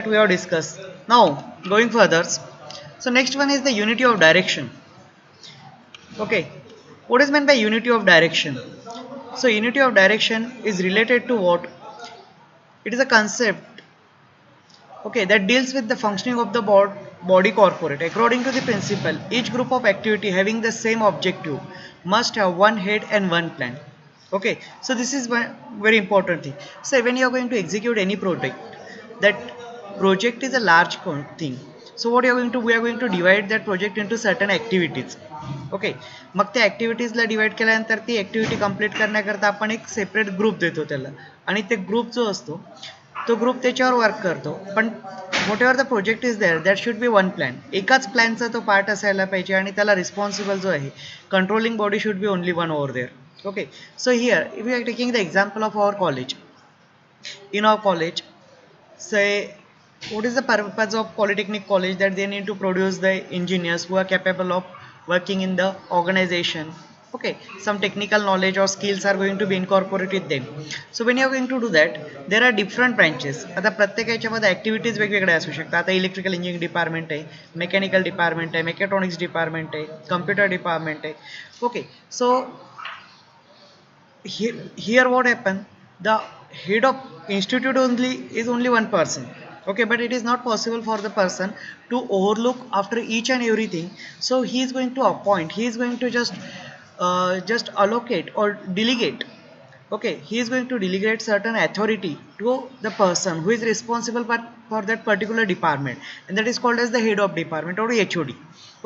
We have discussed. Now, going further. So next one is the unity of direction. Okay. What is meant by unity of direction? So unity of direction is related to what? It is a concept, okay, that deals with the functioning of the body corporate. According to the principle, each group of activity having the same objective must have one head and one plan. Okay, so this is one very important thing. So when you are going to execute any project, that project is a large thing. So what you are going to we are going to divide that project into certain activities. Okay, मग त्या ॲक्टिव्हिटीजला divide केल्यानंतर ती activity complete करण्याकरता आपण एक separate group देतो त्याला, आणि ते ग्रुप जो असतो तो ग्रुप त्याच्यावर वर्क करतो. पण whatever the project is there that should be one plan. एकाच प्लॅनचा तो पार्ट असायला पाहिजे आणि त्याला रिस्पॉन्सिबल जो आहे controlling body should be only one over there. Okay, so here if we are taking the example of our college, in our college, say, what is the purpose of polytechnic college? That they need to produce the engineers who are capable of working in the organization. Okay, some technical knowledge or skills are going to be incorporated with them. So when you are going to do that, there are different branches. आता प्रत्येक याच्यामध्ये activities वेगवेगळ्या असू शकतात. आता electrical engineering department आहे, mechanical department आहे, mechatronics department आहे, कम्प्युटर डिपार्टमेंट आहे. Okay, so here what happened, the head of institute only is only one person. Okay, but it is not possible for the person to overlook after each and everything. So he is going to appoint, he is going to just allocate or delegate. Okay, he is going to delegate certain authority to the person who is responsible for that particular department, and that is called as the head of department or HOD.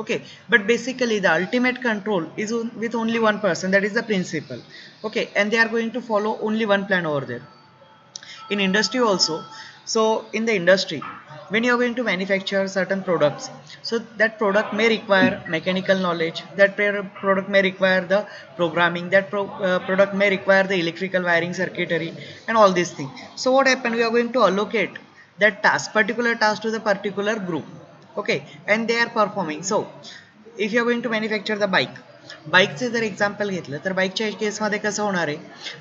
Okay, but basically the ultimate control is with only one person, that is the principal. Okay, and they are going to follow only one plan over there. In industry also, so in the industry, when you are going to manufacture certain products, so that product may require mechanical knowledge, that product may require the programming, that product may require the electrical wiring circuitry and all these things. So what happened, we are going to allocate that task, particular task, to the particular group. Okay, and they are performing. So if you are going to manufacture the bike, बाईकचे जर example घेतलं तर बाईकच्या केसमध्ये कसं होणार आहे,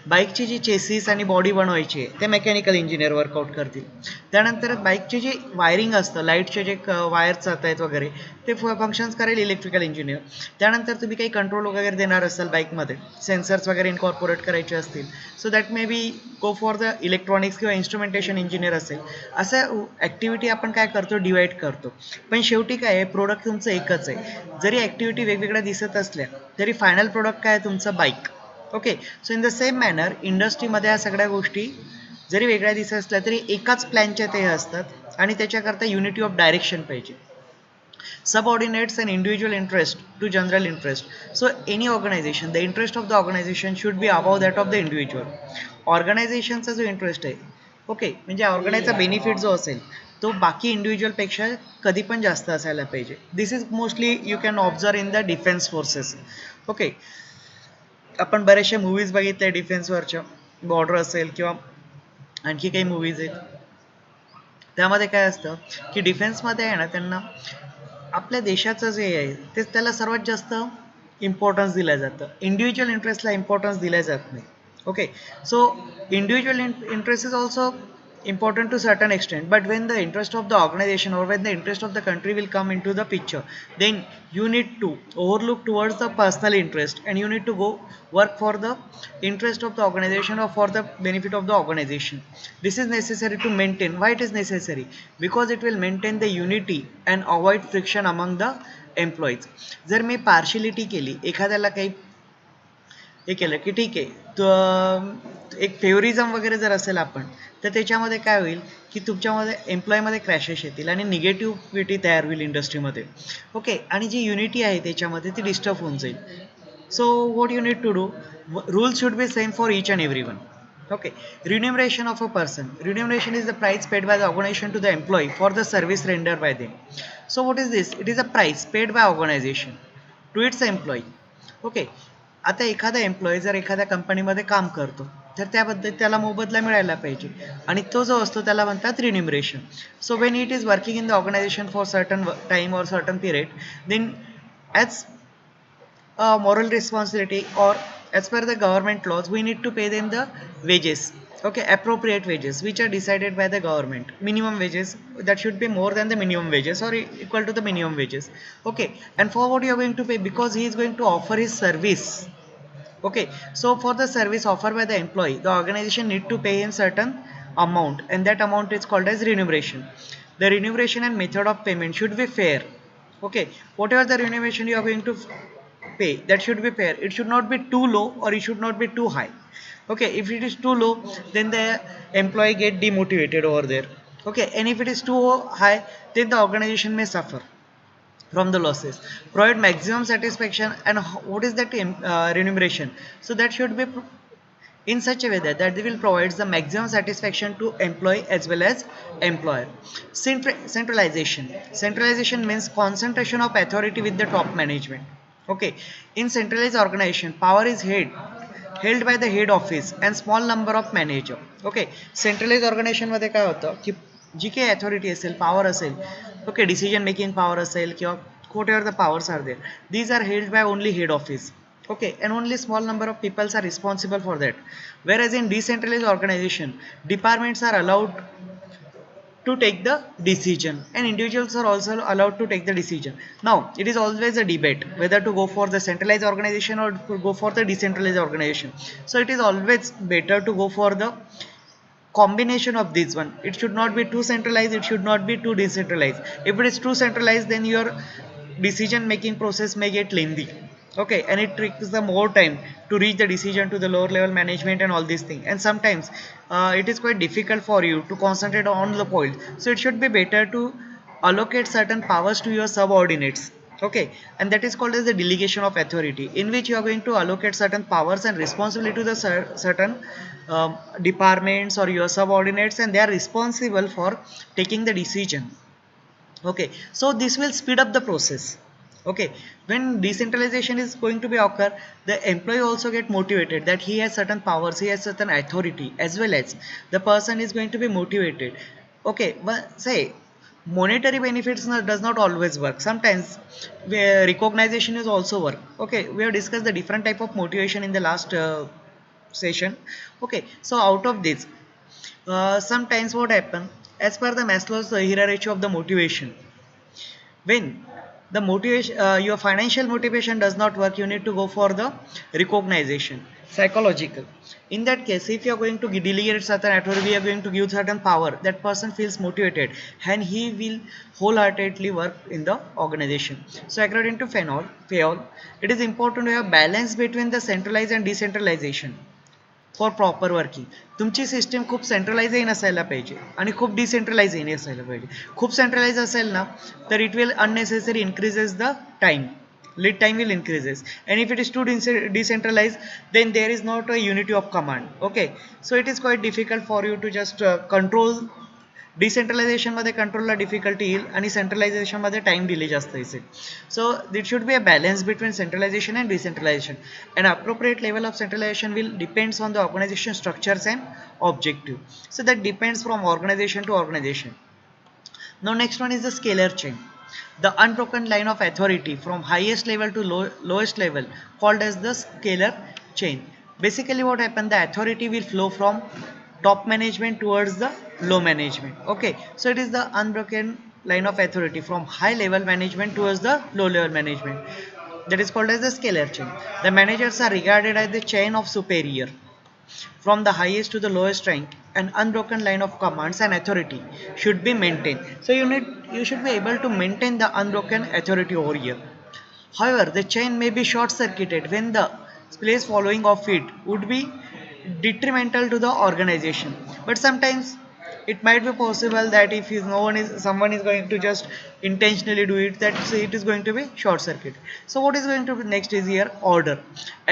बाईकची जी chassis आणि body बनवायची आहे ते मेकॅनिकल इंजिनियर वर्कआउट करतील. त्यानंतर बाईकची जी वायरिंग असतं, लाईटचे जे वायर्स जात आहेत वगैरे, ते फंक्शन्स करेल इलेक्ट्रिकल इंजिनियर. त्यानंतर तुम्ही काही कंट्रोल वगैरे देणार असाल बाईकमध्ये, सेन्सर्स वगैरे इन्कॉर्पोरेट करायचे असतील, so that may be go for the electronics किंवा इन्स्ट्रुमेंटेशन इंजिनियर असेल. असं ॲक्टिव्हिटी आपण काय करतो, डिवाइड करतो. पण शेवटी काय आहे, प्रोडक्ट तुमचं एकच आहे. जरी ॲक्टिव्हिटी वेगवेगळ्या दिसत असल्या तरी फायनल प्रोडक्ट काय आहे, तुमचं bike. Okay, so in the same manner इंडस्ट्रीमध्ये ह्या सगळ्या गोष्टी जरी वेगळ्या दिसत असल्या तरी एकाच प्लॅनच्या ते असतात आणि त्याच्याकरता युनिटी ऑफ डायरेक्शन पाहिजे. Subordinates an individual interest to general interest. So any organization, the interest of the organization should be above that of the individual. ऑर्गनायझेशनचा जो इंटरेस्ट आहे, ओके, म्हणजे ऑर्गनायझचा बेनिफिट जो असेल तो बाकी इंडिव्हिज्युअलपेक्षा कधी पण जास्त असायला पाहिजे. This is mostly you can observe in the defence forces. Okay, आपण बऱ्याचशा मूवीज बघितल्या डिफेन्सवरच्या, बॉर्डर असेल किंवा आणखी काही मूवीज आहेत, त्यामध्ये काय असतं की डिफेन्समध्ये आहे ना, त्यांना आपल्या देशाचं जे आहे ते त्याला सर्वात जास्त इम्पॉर्टन्स दिलं जातं. इंडिव्हिज्युअल इंटरेस्टला इम्पॉर्टन्स दिल्या जात नाही. Okay, so individual interest is also important to certain extent, but when the interest of the organization or when the interest of the country will come into the picture, then you need to overlook towards the personal interest and you need to go work for the interest of the organization or for the benefit of the organization. This is necessary to maintain. Why it is necessary? Because it will maintain the unity and avoid friction among the employees. जर मी partiality केली, एखाद्याला काही हे केलं की ठीक आहे, तर एक फेवरिझम वगैरे जर असेल आपण, तर त्याच्यामध्ये काय होईल की तुमच्यामध्ये एम्प्लॉयमध्ये क्रॅशेस येतील आणि निगेटिव्हिटी तयार होईल इंडस्ट्रीमध्ये. ओके, आणि जी युनिटी आहे त्याच्यामध्ये ती डिस्टर्ब होऊन जाईल. So what you need to do, rules should be same for each and every one. Okay, remuneration of a person. Remuneration is the price paid by the organization to the employee for the service rendered by them. So what is this? It is a price paid by organization to its employee. Okay, आता एखादा employee जर एखाद्या कंपनीमध्ये काम करतो तर त्याबद्दल त्याला मोबदला मिळायला पाहिजे, आणि तो जो असतो त्याला म्हणतात remuneration. So when it is working in the organisation for certain time और certain period, then as moral responsibility or as per the government laws we need to pay them the wages. Okay, appropriate wages which are decided by the government. Minimum wages that should be more than the minimum wages or equal to the minimum wages. Okay, and for what you are going to pay, because he is going to offer his service. Okay, so for the service offered by the employee, the organization need to pay him certain amount, and that amount is called as remuneration. The remuneration and method of payment should be fair. Okay, whatever the remuneration you are going to pay, that should be fair. It should not be too low or it should not be too high. Okay, if it is too low, then the employee get demotivated over there. Okay, and if it is too high, then the organization may suffer from the losses. Provide maximum satisfaction, and what is that remuneration? So that should be in such a way that they will provide the maximum satisfaction to employee as well as employer. Centralization means concentration of authority with the top management. Okay, in centralized organization, power is held by the head office and small number of manager. Okay, centralized organization मध्ये काय होतं की जी काही authority असेल, power असेल, okay, decision making power असेल किंवा whatever the powers are there, these are held by only head office. Okay, and only small number of people are responsible for that. Whereas in decentralized organization, departments are allowed to take the decision and individuals are also allowed to take the decision. Now it is always a debate whether to go for the centralized organization or to go for the decentralized organization. So it is always better to go for the combination of this one. It should not be too centralized, it should not be too decentralized. If it is too centralized, then your decision making process may get lengthy. Okay, and it takes the more time to reach the decision to the lower level management and all these things, and sometimes it is quite difficult for you to concentrate on the point. So it should be better to allocate certain powers to your subordinates. Okay, and that is called as the delegation of authority, in which you are going to allocate certain powers and responsibility to the certain departments or your subordinates, and they are responsible for taking the decision. Okay, so this will speed up the process. Okay, when decentralization is going to be occur, the employee also get motivated that he has certain powers, he has certain authority, as well as the person is going to be motivated. Okay, but say monetary benefits does not always work. Sometimes where recognition is also work. Okay, we have discussed the different type of motivation in the last session. Okay, so out of this, sometimes what happen, as per the Maslow's hierarchy of the motivation, when the motivation, your financial motivation does not work, you need to go for the recognition, psychological. In that case, if you are going to delegate certain authority, we are going to give certain power, that person feels motivated and he will wholeheartedly work in the organization. So according to Fayol, it is important to have balance between the centralized and decentralization for proper working. तुमची system खूप सेंट्रलाइजही नसायला पाहिजे आणि खूप डिसेंट्रलाइजही नसायला पाहिजे. खूप centralise असेल ना, तर it will unnecessary increases the time. Lead time will increases, and if it is too decentralized, then there is not a unity of command. Okay, so it is quite difficult for you to just control. Decentralisation मध्ये कंट्रोलला difficulty येईल आणि सेंट्रलायझेशन मध्ये time delay जास्त असेल. So that should be a balance between centralisation and decentralisation, and appropriate level of centralisation will depends on the organisation structures and objective. So that depends from organisation to organisation. Now next one is the scalar chain, the unbroken line of authority from highest level to lowest level, called as the scalar chain. Basically what happened, the authority will flow from top management towards the low management. Okay, so it is the unbroken line of authority from high level management towards the low level management, that is called as the scalar chain. The managers are regarded as the chain of superior from the highest to the lowest rank. An unbroken line of commands and authority should be maintained. So you should be able to maintain the unbroken authority over here. However, the chain may be short circuited when the place following of it would be detrimental to the organization. But sometimes it might be possible that if no one is someone is going to just intentionally do it, that it is going to be short circuit. So what is going to be next is here order.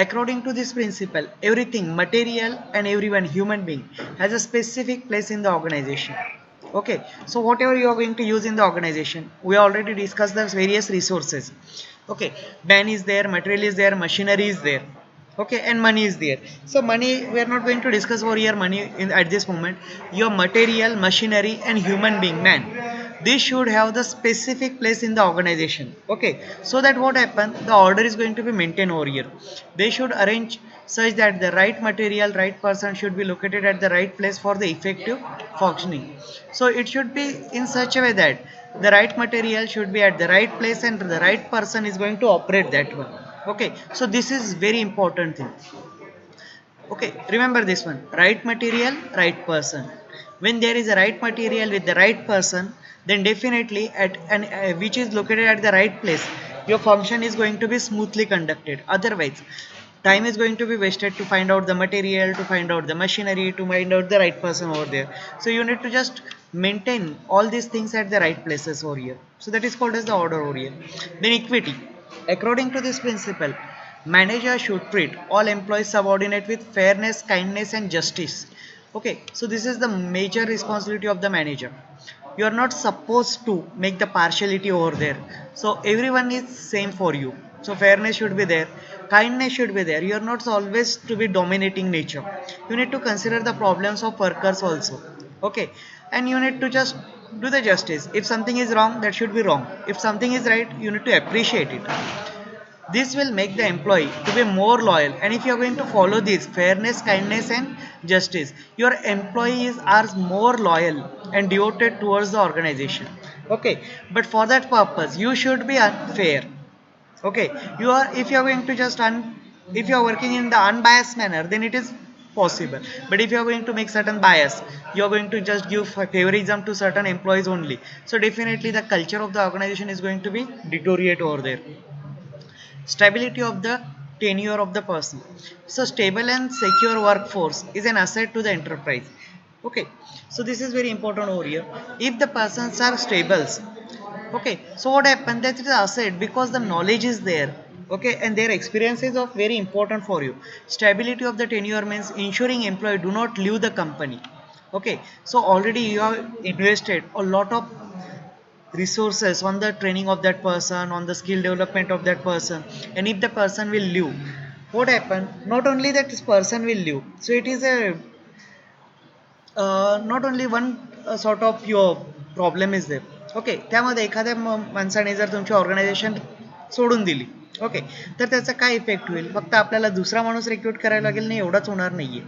According to this principle, everything material and everyone human being has a specific place in the organization. Okay, so whatever you are going to use in the organization, we already discussed the various resources. Okay, man is there, material is there, machinery is there. Okay, and money is there. So money, we are not going to discuss over here money at this moment. Your material, machinery and human being, man, This should have the specific place in the organization. Okay, so that what happen, the order is going to be maintained over here. They should arrange such that the right material, right person should be located at the right place for the effective functioning. So it should be in such a way that the right material should be at the right place and the right person is going to operate that one. Okay, so this is very important thing. Okay, remember this one, right material, right person. When there is a right material with the right person, then definitely at an which is located at the right place, your function is going to be smoothly conducted. Otherwise time is going to be wasted to find out the material, to find out the machinery, to find out the right person over there. So you need to just maintain all these things at the right places over here. So that is called as the order over here. Then equity. According to this principle, manager should treat all employees subordinate with fairness, kindness and justice. Okay, so this is the major responsibility of the manager. You are not supposed to make the partiality over there. So everyone is same for you. So fairness should be there, kindness should be there. You are not always to be dominating nature. You need to consider the problems of workers also. Okay, and you need to just do the justice. If something is wrong, that should be wrong. If something is right, you need to appreciate it. This will make the employee to be more loyal, and if you are going to follow this fairness, kindness and justice, your employees are more loyal and devoted towards the organization. Okay, but for that purpose you should be unfair. Okay, you are, if you are going to just if you are working in the unbiased manner, then it is possible. But if you are going to make certain bias, you are going to just give favorism to certain employees only, so definitely the culture of the organization is going to be deteriorate over there. Stability of the tenure of the person. So stable and secure workforce is an asset to the enterprise. Okay, so this is very important over here. If the persons are stables, okay, so what happens, that is asset because the knowledge is there. Okay, and their experience is of very important for you. Stability of the tenure means ensuring employee do not leave the company. Okay, so already you have invested a lot of resources on the training of that person, on the skill development of that person, and if the person will leave, what happen, not only that this person will leave, so it is a not only one sort of your problem is there. Okay, त्यामध्ये एखाद्या माणसाने जर तुमची organisation सोडून दिली, okay, तर त्याचा काय इफेक्ट होईल, फक्त आपल्याला दुसरा माणूस रिक्रूट करायला लागेल नाही, एवढाच होणार नाहीये.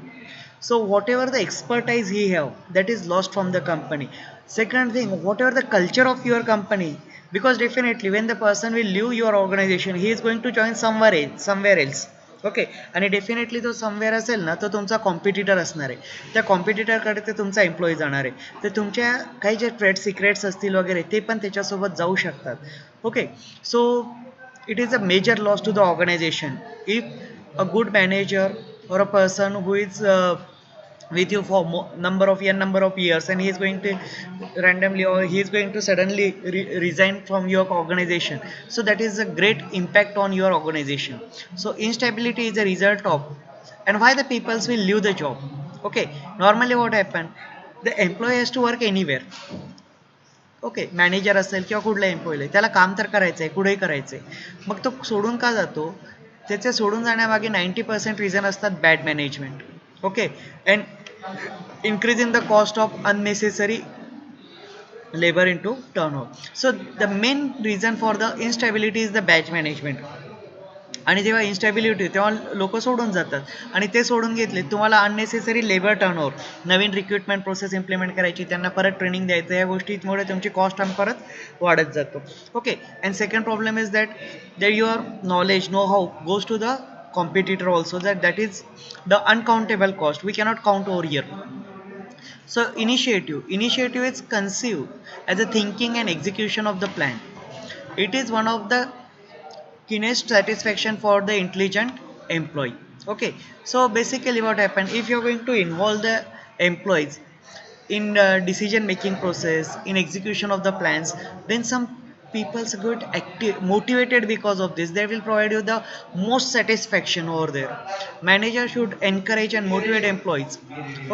So whatever the expertise he have, that is lost from the company. Second thing, whatever the culture of your company, because definitely when the person will leave your organization, he is going to join somewhere else. Okay, आणि definitely तो somewhere असेल ना, तो तुमचा competitor असणार आहे. त्या कॉम्पिटिटरकडे ते तुमचा एम्प्लॉई जाणार आहे, तर तुमच्या काही जे ट्रेड सिक्रेट्स असतील वगैरे ते पण त्याच्यासोबत जाऊ शकतात. Okay, so it is a major loss to the organization if a good manager or a person who is with you for number of years, and he is going to randomly or he is going to suddenly resign from your organization, so that is a great impact on your organization. So instability is a result of, and why the peoples will leave the job. Okay, normally what happen, the employee has to work anywhere. Okay, manager असेल किंवा कुठला employee, त्याला काम तर करायचं आहे, कुठेही करायचं आहे, मग तो सोडून का जातो, त्याचे सोडून जाण्यामागे 90% रिझन असतात bad management. Okay, and increase in the cost of unnecessary labor into turnover. So the main reason for the instability is the batch management. आणि जेव्हा इन्स्टॅबिलिटी तेव्हा लोक सोडून जातात, आणि ते सोडून घेतले, तुम्हाला अननेसेसरी लेबर टर्नओव्हर, नवीन रिक्रुटमेंट प्रोसेस इम्प्लिमेंट करायची, त्यांना परत ट्रेनिंग द्यायचं, या गोष्टीमुळे तुमची कॉस्ट परत वाढत जातो. Okay, and second problem is that your knowledge know how goes to the competitor also, that is the uncountable cost, we cannot count over here. So initiative is conceived as a thinking and execution of the plan. It is one of the keenest satisfaction for the intelligent employee. Okay, so basically what happened, if you're going to involve the employees in the decision making process, in execution of the plans, then some people get active motivated because of this, they will provide you the most satisfaction over there. Manager should encourage and motivate employees.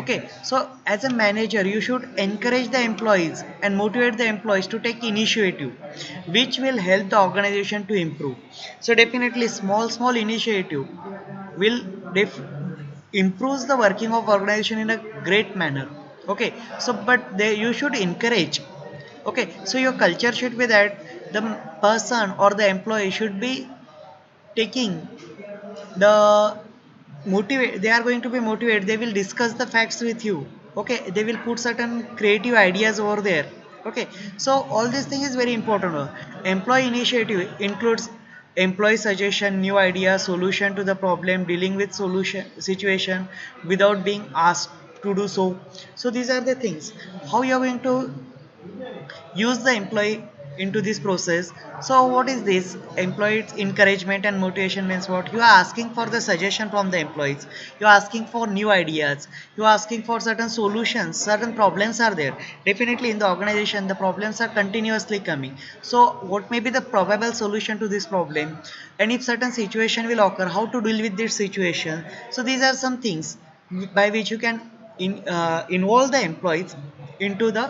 Okay, so as a manager you should encourage the employees and motivate the employees to take initiative, which will help the organization to improve. So definitely small initiative will improves the working of organization in a great manner. Okay, so but they you should encourage. Okay, so your culture should be that the person or the employee should be taking the motivate, they are going to be motivated, they will discuss the facts with you. Okay, they will put certain creative ideas over there. Okay, so all this thing is very important. Employee initiative includes employee suggestion, new idea, solution to the problem, dealing with solution situation without being asked to do so. So these are the things how you are going to use the employee into this process. So what is this employee encouragement and motivation means? What you are asking for the suggestion from the employees, you are asking for new ideas, you are asking for certain solutions, certain problems are there. Definitely in the organization the problems are continuously coming. So what may be the probable solution to this problem, and if certain situation will occur, how to deal with this situation. So these are some things by which you can involve the employees into the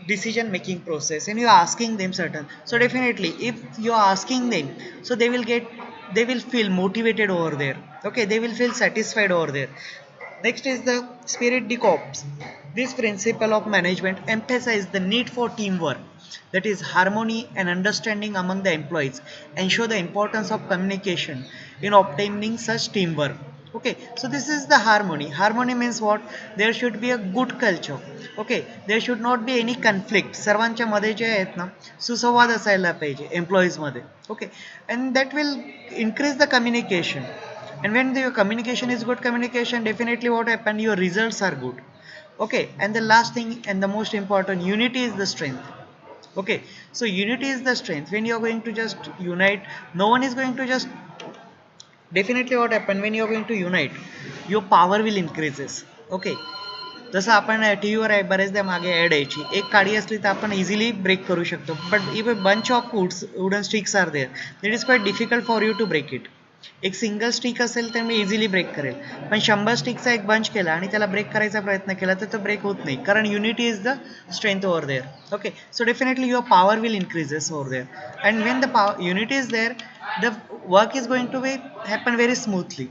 decision making process, and you're asking them certain. So definitely if you're asking them, so they will feel motivated over there. Okay, they will feel satisfied over there. Next is the spirit de corps. This principle of management emphasizes the need for teamwork, that is harmony and understanding among the employees, ensure the importance of communication in obtaining such teamwork. Okay, so this is the harmony. Harmony means what? There should be a good culture. Okay, there should not be any conflict. सर्वांच्या मध्ये जे आहेत ना सुसंवाद असायला पाहिजे employees मध्ये. Okay, and that will increase the communication. And when the communication is good communication, definitely what happen, your results are good. Okay, and the last thing and the most important, unity is the strength. Okay, so unity is the strength. When you are going to just unite, no one is going to just, definitely what happen when you are going to unite, your power will increases. Okay, जसं आपण T व्हीवर आहे बरेचदा मागे add यायची, एक काडी असली तर आपण इझिली ब्रेक करू शकतो, but if a bunch of wooden sticks are there, it is quite difficult for you to break it. एक सिंगल स्टिक असेल तर मी इझिली ब्रेक करेल, पण 100 स्टिकचा एक बंच केला आणि त्याला ब्रेक करायचा प्रयत्न केला तर तो ब्रेक होत नाही, कारण unity is the strength over there. Okay, so definitely your power will increases over there, and when the unity is there, the work is going to be happen very smoothly.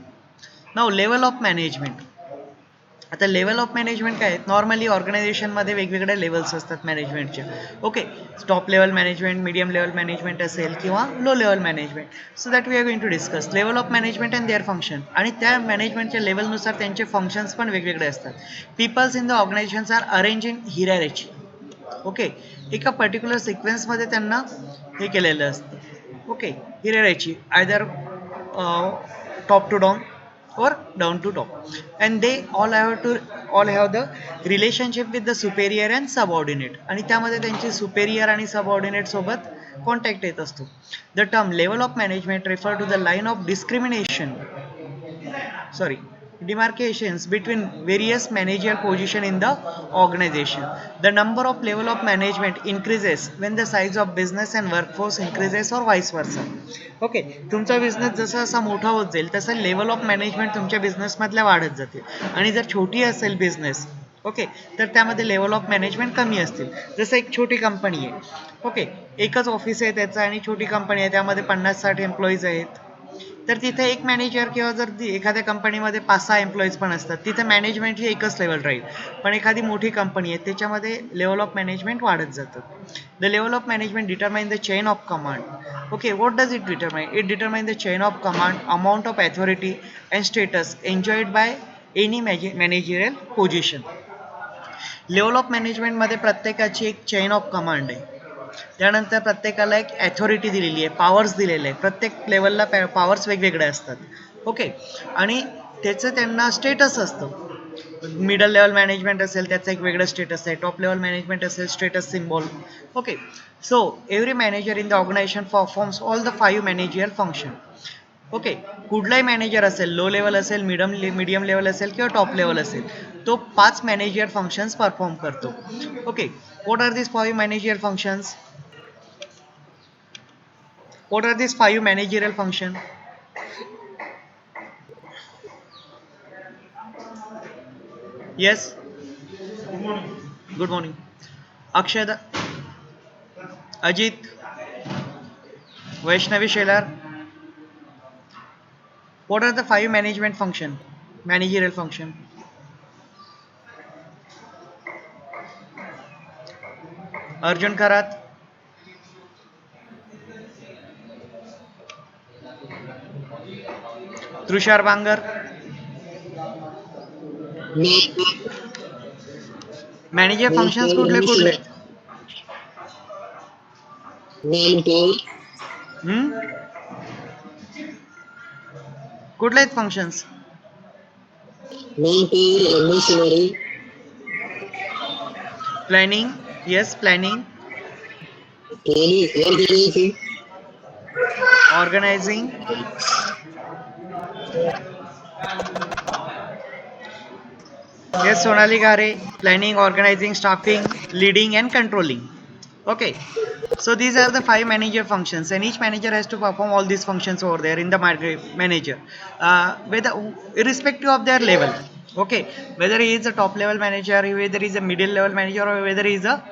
Now level of management. आता level of management काय आहेत? Normally ऑर्गनायझेशनमध्ये वेगवेगळ्या levels असतात मॅनेजमेंटच्या. Okay, top level management, medium level management असेल किंवा low level management. So that we are going to discuss level of management and there function. आणि त्या मॅनेजमेंटच्या लेवलनुसार त्यांचे फंक्शन्स पण वेगवेगळे असतात. Peoples in the organisations are arrange in hierarchy. Okay, एका पर्टिक्युलर सिक्वेन्समध्ये त्यांना हे केलेलं असतं. Okay, hierarchy either top to down or down to top, and they all have the relationship with the superior and subordinate, आणि त्यामध्ये त्यांचे superior आणि subordinate सोबत कॉन्टॅक्ट येत असतो. The term level of management refer to the line of discrimination, sorry, demarcations between various managerial position in the organization. The number of level of management increases when the size of business and workforce increases or vice versa. Okay, तुमचा business जसा जसा मोठा होत जाईल तसं level of management तुमच्या बिझनेसमधल्या वाढत जाते, आणि जर छोटी असेल बिझनेस, ओके, तर त्यामध्ये लेवल ऑफ मॅनेजमेंट कमी असतील. जसं एक छोटी कंपनी आहे, ओके, एकच ऑफिस आहे त्याचं आणि छोटी कंपनी आहे, त्यामध्ये 50-60 एम्प्लॉईज आहेत, तर तिथे एक मॅनेजर किंवा जर एखाद्या कंपनीमध्ये 5-6 एम्प्लॉईज पण असतात, तिथे मॅनेजमेंट ही एकच लेवल राहील. पण एखादी मोठी कंपनी आहे त्याच्यामध्ये लेवल ऑफ मॅनेजमेंट वाढत जातं. The level of management determine the chain of command. Okay, what does it determine? It determines the chain of command, amount of authority and status enjoyed by any managerial position. Level of management मध्ये प्रत्येकाची एक chain of command आहे, त्यानंतर प्रत्येकाला एक authority दिलेली आहे, powers दिलेले आहे. प्रत्येक लेवलला पॉवर्स वेगवेगळे असतात. ओके, आणि त्याचं त्यांना स्टेटस असतं. मिडल लेवल मॅनेजमेंट असेल त्याचं एक वेगळं स्टेटस आहे, टॉप लेवल मॅनेजमेंट असेल status symbol. Okay, so every manager in the organisation performs all the 5 managerial function. Okay, कुठलाही मॅनेजर असेल, लो लेवल असेल, मीडियम लेवल असेल किंवा टॉप लेवल असेल, तो 5 मॅनेजर फंक्शन्स परफॉर्म करतो. Okay, what are this 5 managerial functions? What are these 5 managerial function? Yes. Good morning. Akshay, Ajit, Vaishnavi Shelar. What are the 5 management function? Managerial function. Arjun Karath, Trushar Bangar. Manager functions कुठले hmm? कुठले आहेत functions? Planning, yes, planning, organizing, yes, Sonali Gare, planning, organizing, staffing, leading, and controlling. Okay, so these are the five manager functions, and each manager has to perform all these functions over there in the manager, whether irrespective of their level. Okay, whether he is a top level manager, whether he is a middle level manager, or whether he is a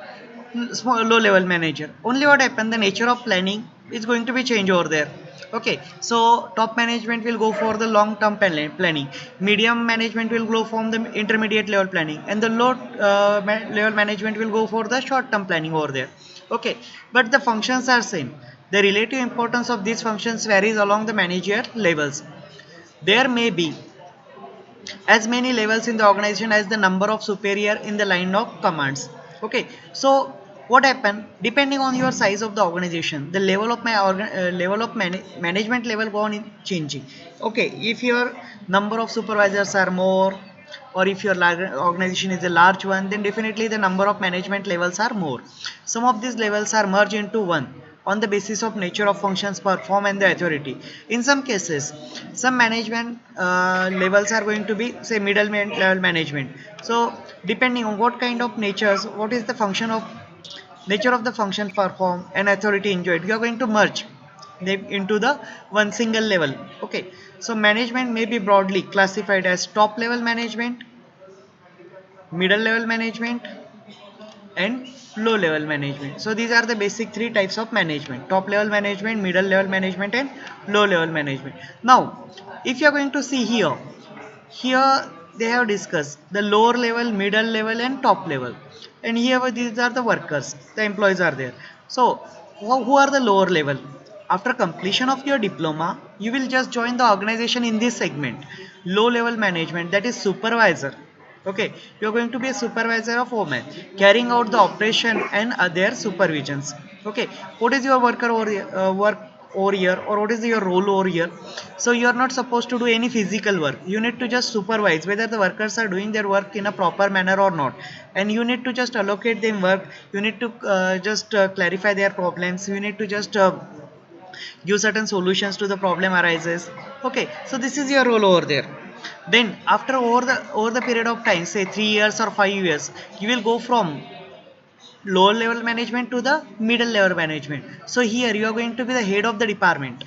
small low level manager. Only what happen, the nature of planning is going to be changed over there. Okay, so top management will go for the long term planning, medium management will go from the intermediate level planning, and the low level management will go for the short term planning over there. Okay, but the functions are same. The relative importance of these functions varies along the manager levels. There may be as many levels in the organization as the number of superior in the line of commands. Okay, so what happened, depending on your size of the organization, the level of level of management level go on changing. Okay, if your number of supervisors are more, or if your organization is a large one, then definitely the number of management levels are more. Some of these levels are merged into one on the basis of nature of functions perform and the authority. In some cases, some management levels are going to be say middle level management. So depending on what kind of natures, what is the function of nature of the function perform and authority enjoyed, you are going to merge them into the one single level. Okay, so management may be broadly classified as top level management, middle level management, and low level management. So these are the basic three types of management: top level management, middle level management, and low level management. Now if you are going to see here they have discussed the lower level, middle level, and top level, and here these are the workers, the employees are there. So who are the lower level? After completion of your diploma, you will just join the organization in this segment, low level management, that is supervisor. Okay, you are going to be a supervisor of women carrying out the operation and their supervisions. Okay, what is your worker or work over here, or what is your role over here? So you are not supposed to do any physical work, you need to just supervise whether the workers are doing their work in a proper manner or not, and you need to just allocate them work, you need to just clarify their problems, you need to just give certain solutions to the problem arises. Okay, so this is your role over there. Then after over the period of time, say 3 years or 5 years, you will go from lower level management to the middle level management. So here you are going to be the head of the department.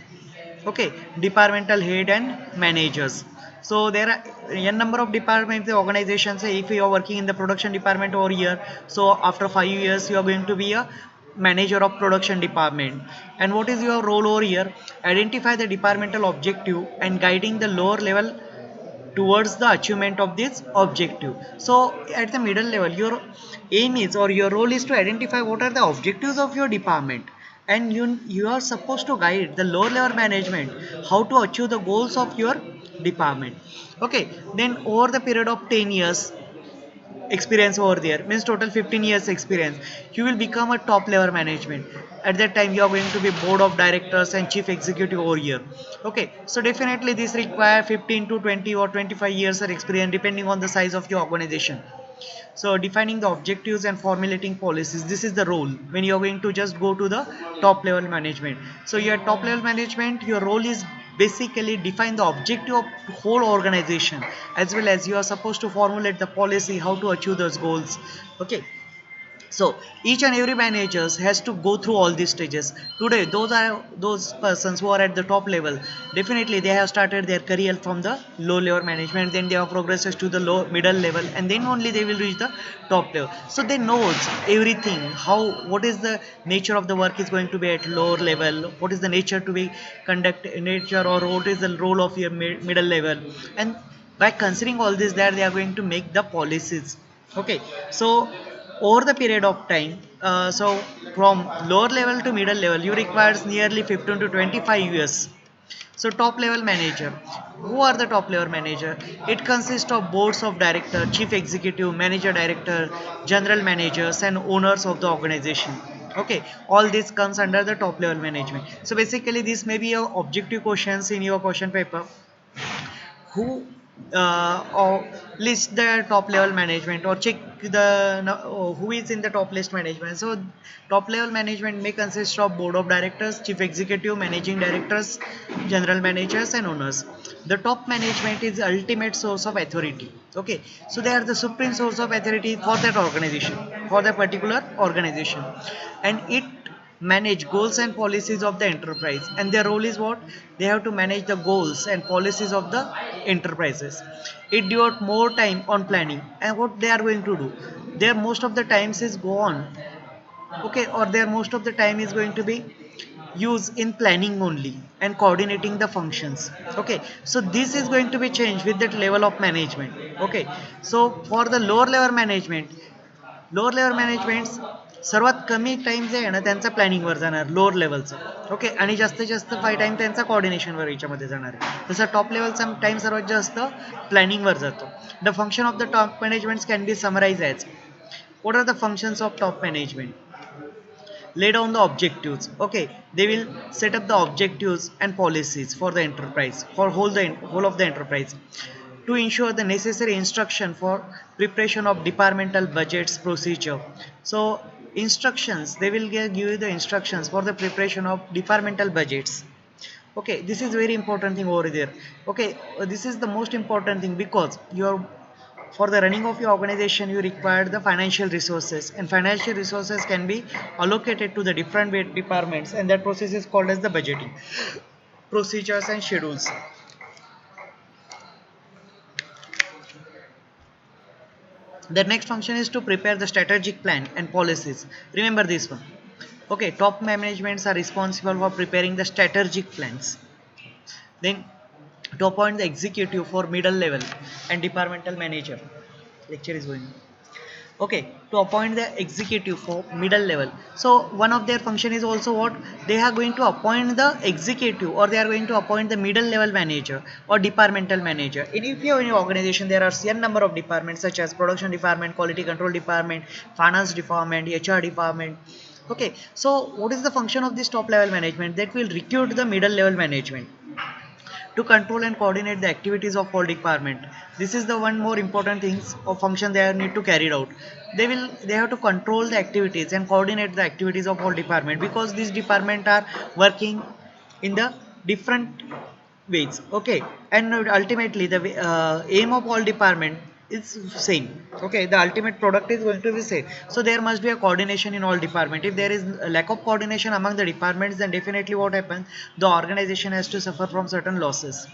Okay, departmental head and managers. So there are n number of departments, the organizations. Say if you are working in the production department over here, so after 5 years you are going to be a manager of production department. And what is your role over here? Identify the departmental objective and guiding the lower level towards the achievement of this objective. So at the middle level, your aim is, or your role is, to identify what are the objectives of your department, and you are supposed to guide the lower level management how to achieve the goals of your department. Okay, then over the period of 10 years experience over there, means total 15 years experience, you will become a top level management. At that time you are going to be board of directors and chief executive over here. Okay, so definitely this require 15 to 20 or 25 years of experience depending on the size of your organization. So defining the objectives and formulating policies, this is the role when you are going to just go to the top level management. So your top level management, your role is basically define the objective of whole organization, as well as you are supposed to formulate the policy how to achieve those goals. Okay, so each and every managers has to go through all these stages. Today those are those persons who are at the top level, definitely they have started their career from the low level management, then they have progressed to the low middle level, and then only they will reach the top level. So they knows everything, how, what is the nature of the work is going to be at lower level, what is the nature to be conduct nature, or what is the role of your middle level. And by considering all this, there they are going to make the policies. Okay, so over the period of time. So from lower level to middle level you requires nearly 15 to 25 years. So top level manager, who are the top level manager? It consists of boards of director, chief executive, manager director, general managers and owners of the organization. Okay, all this comes under the top level management. So basically this may be your objective questions in your question paper. Who or list the top level management, or check the who is in the top list management. So top level management may consist of board of directors, chief executive, managing directors, general managers and owners. The top management is the ultimate source of authority. Okay, so they are the supreme source of authority for that organization, for the particular organization, and it manage goals and policies of the enterprise. And their role is what? They have to manage the goals and policies of the enterprises. It devote more time on planning, and what they are going to do, their most of the times is go on, okay, or their most of the time is going to be used in planning only and coordinating the functions. Okay, so this is going to be changed with that level of management. Okay, so for the lower level management, lower level management सर्वात कमी time जे आहे ना त्यांचा प्लॅनिंगवर जाणार lower लेवलचं. Okay, आणि जास्तीत जास्त time त्यांचा कॉर्डिनेशनवर याच्यामध्ये जाणार आहे. तसं टॉप लेवलचा टाइम सर्वात जास्त प्लॅनिंगवर जातो. The function of the top management can be summarise as, what are the functions of top management? Lay down the objectives. Okay, they will set up the objectives and policies for the enterprise, for whole of the enterprise, to ensure the necessary instruction for preparation of departmental budgets procedure. So instructions, they will give you the instructions for the preparation of departmental budgets. Okay, this is very important thing over there. Okay, this is the most important thing, because your for the running of your organization you require the financial resources, and financial resources can be allocated to the different departments, and that process is called as the budgeting procedures and schedules. The next function is to prepare the strategic plan and policies. Remember this one. Okay, top managements are responsible for preparing the strategic plans. Then to appoint the executive for middle level and departmental manager. Lecture is going on. Okay, to appoint the executive for middle level. So one of their function is also what? They are going to appoint the executive, or they are going to appoint the middle level manager or departmental manager. In if you have any organization, there are n number of departments such as production department, quality control department, finance department, HR department. Okay, so what is the function of this top level management? That will recruit the middle level management to control and coordinate the activities of all department. This is the one more important things or function they need to carry out. They have to control the activities and coordinate the activities of all department, because these department are working in the different ways. Okay, and ultimately the aim of all department is same. Okay, the ultimate product is going to be same. So there must be a coordination in all department. If there is a lack of coordination among the departments, then definitely what happens, the organization has to suffer from certain losses.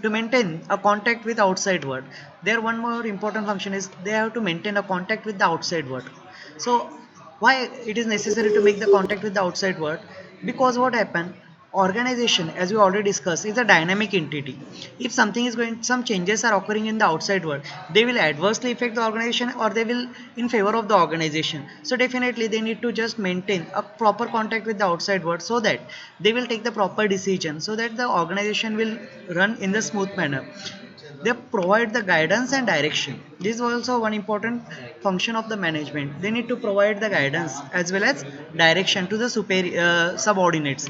To maintain a contact with outside world, there one more important function is they have to maintain a contact with the outside world. So why it is necessary to make the contact with the outside world? Because what happen, organization, as we already discussed, is a dynamic entity. If something is going, some changes are occurring in the outside world, they will adversely affect the organization or they will in favor of the organization. So definitely they need to just maintain a proper contact with the outside world, so that they will take the proper decision, so that the organization will run in the smooth manner. They provide the guidance and direction. This is also one important function of the management. They need to provide the guidance as well as direction to the superior subordinates,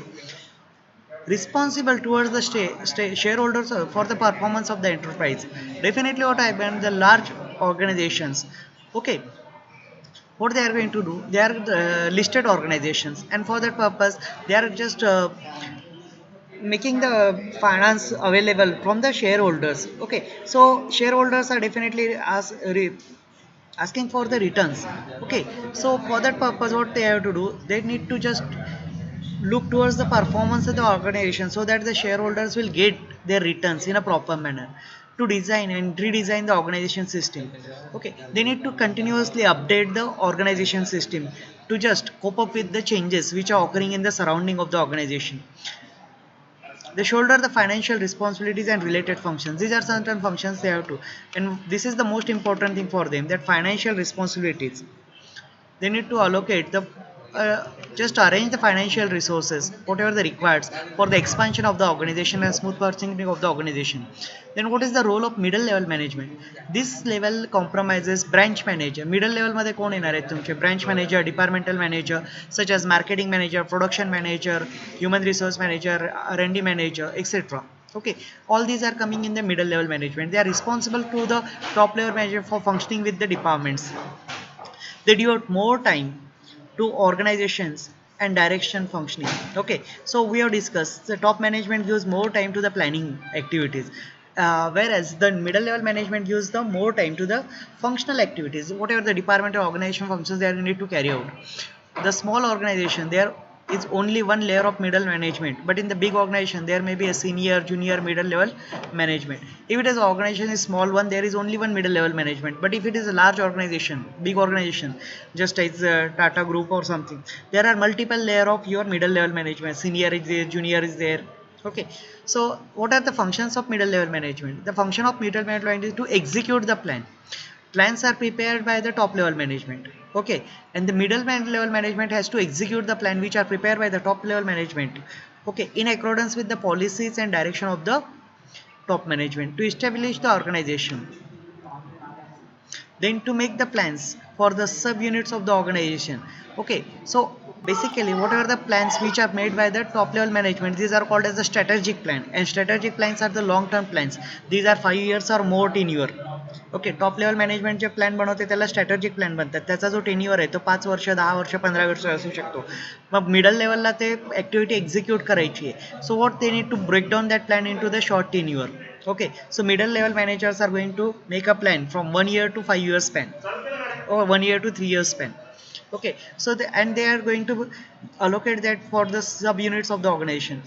responsible towards the shareholders for the performance of the enterprise. Definitely what happens, the large organizations, okay, what they are going to do, they are listed organizations, and for that purpose they are just making the finance available from the shareholders. Okay, so shareholders are definitely asking for the returns. Okay, so for that purpose what they have to do, they need to just look towards the performance of the organization, so that the shareholders will get their returns in a proper manner, to design and redesign the organization system. Okay, they need to continuously update the organization system to just cope up with the changes which are occurring in the surrounding of the organization. They shoulder the financial responsibilities and related functions. These are certain functions they have to, and this is the most important thing for them, that financial responsibilities. They need to allocate the just arrange the financial resources whatever they requires for the expansion of the organization and smooth functioning of the organization. Then what is the role of middle level management? This level compromises branch manager. Middle level मध्ये कोण येणार आहेत तुमचे? Branch manager, departmental manager such as marketing manager, production manager, human resource manager, R&D manager, etc. Okay, all these are coming in the middle level management. They are responsible to the top level manager for functioning with the departments. They devote more time to organizations and direction functioning. Okay, so we have discussed the top management gives more time to the planning activities, whereas the middle level management gives the more time to the functional activities, whatever the department or organization functions they need to carry out. The small organization there is only one layer of middle management, but in the big organization there may be a senior, junior, middle level management. If it is an organization is small one, there is only one middle level management. But if it is a large organization, big organization, just as Tata Group or something, there are multiple layer of your middle level management. Senior is there, junior is there. Okay, so what are the functions of middle level management? The function of middle management is to execute the plan. Plans are prepared by the top level management. Okay, and the middle level management has to execute the plan which are prepared by the top level management. Okay, in accordance with the policies and direction of the top management to establish the organization, then to make the plans for the subunits of the organization. Okay, so basically what are the plans which are made by the top level management? These are called as the strategic plan, and strategic plans are the long term plans. These are 5 years or more tenure. Okay, top level management J plan बनवते त्याला strategic plan बनतात. त्याचा जो tenure आहे तो 5 वर्ष, 10 वर्ष, 15 वर्ष असू शकतो. मग मिडल लेवलला ते ऍक्टिव्हिटी एक्झिक्यूट करायची आहे. So what they need to break down that plan into the short tenure. Okay, so middle level managers are going to make a plan from 1 year to 5 years span, or 1 year to 3 years span. Okay, so and they are going to allocate that for the subunits of the organization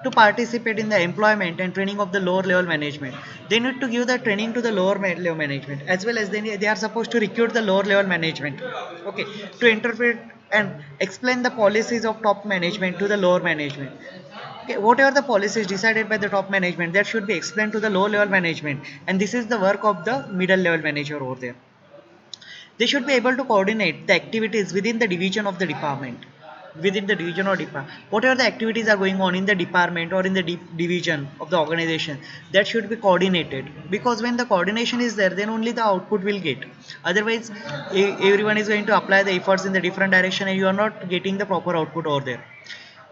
to participate in the employment and training of the lower level management. They need to give the training to the lower level management, as well as they are supposed to recruit the lower level management. Okay, to interpret and explain the policies of top management to the lower management. Okay, whatever the policies decided by the top management, that should be explained to the low level management, and this is the work of the middle level manager over there. They should be able to coordinate the activities within the division of the department, within the division or department. Whatever the activities are going on in the department or in the division of the organization, that should be coordinated, because when the coordination is there, then only the output will get. Otherwise, everyone is going to apply the efforts in the different direction and you are not getting the proper output over there.